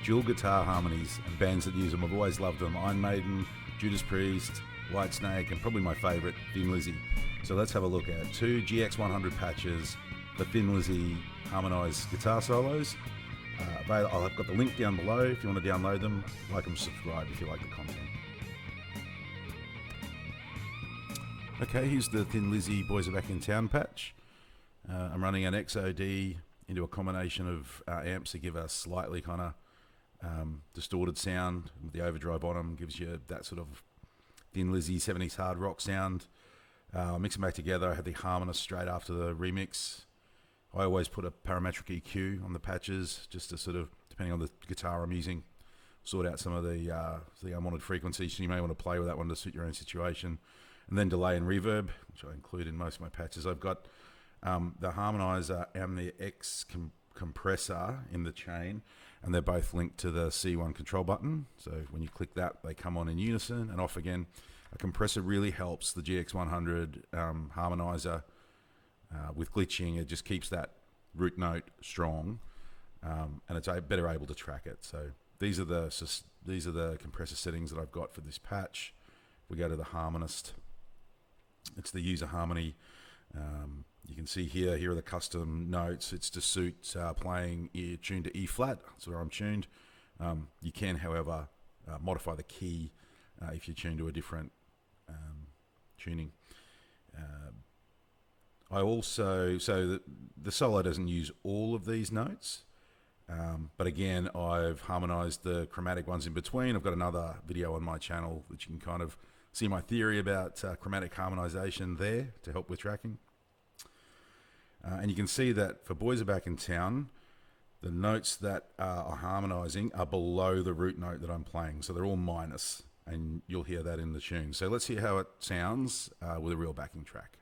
dual guitar harmonies and bands that use them. I've always loved them. Iron Maiden, Judas Priest, Whitesnake, and probably my favourite, Thin Lizzy. So let's have a look at 2 GX-100 patches for Thin Lizzy harmonised guitar solos. I've got the link down below if you want to download them. Like and subscribe if you like the content. Okay, here's the Thin Lizzy Boys Are Back in Town patch. I'm running an XOD into a combination of amps to give a slightly kind of distorted sound. With the overdrive on them gives you that sort of Thin Lizzy 70s hard rock sound. Mix them back together. I had the Harmonist straight after the remix. I always put a parametric EQ on the patches just to sort of, depending on the guitar I'm using, sort out some of the unwanted frequencies. So you may want to play with that one to suit your own situation. And then delay and reverb, which I include in most of my patches. I've got the harmonizer and the X compressor in the chain, and they're both linked to the C1 control button. So when you click that, they come on in unison and off again. A compressor really helps the GX-100 harmonizer with glitching. It just keeps that root note strong, and it's better able to track it. So these are the compressor settings that I've got for this patch. We go to the Harmonist. It's the user harmony. You can see here are the custom notes. It's to suit playing tuned to E flat. That's where I'm tuned. You can, however, modify the key if you tune to a different tuning. I also, so the solo doesn't use all of these notes, but again, I've harmonized the chromatic ones in between. I've got another video on my channel that you can kind of see my theory about chromatic harmonization there to help with tracking. And you can see that for Boys Are Back in Town, the notes that are harmonizing are below the root note that I'm playing. So they're all minus, and you'll hear that in the tune. So let's hear how it sounds with a real backing track.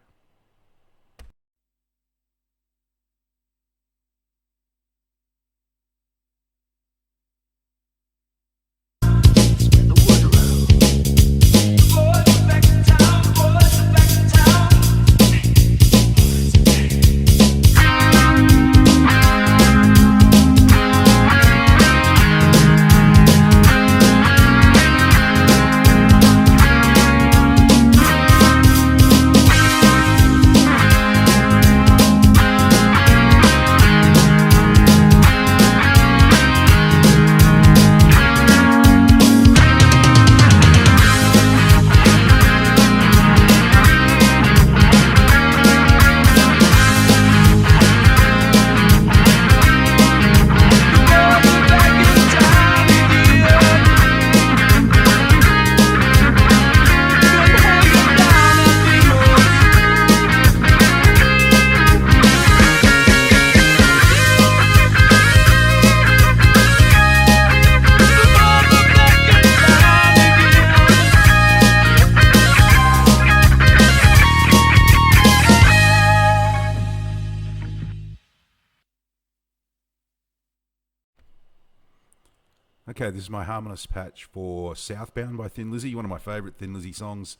Okay, this is my Harmonist patch for Southbound by Thin Lizzy, one of my favourite Thin Lizzy songs.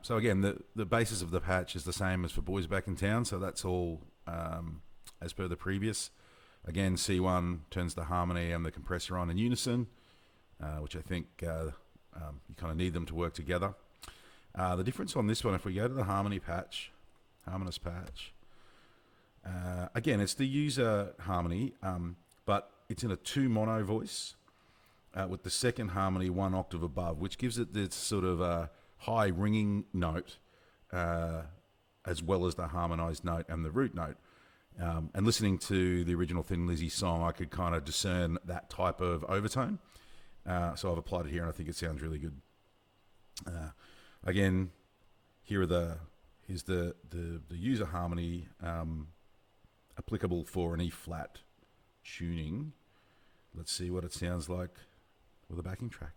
So again, the basis of the patch is the same as for Boys Back in Town, so that's all as per the previous. Again, C1 turns the harmony and the compressor on in unison, which I think you kind of need them to work together. The difference on this one, if we go to the harmony patch, Harmonist patch, again, it's the user harmony, but it's in a 2 mono voice with the second harmony 1 octave above, which gives it this sort of high ringing note as well as the harmonized note and the root note. And listening to the original Thin Lizzy song, I could kind of discern that type of overtone. So I've applied it here, and I think it sounds really good. Again, here's the user harmony applicable for an E flat tuning. Let's see what it sounds like with a backing track.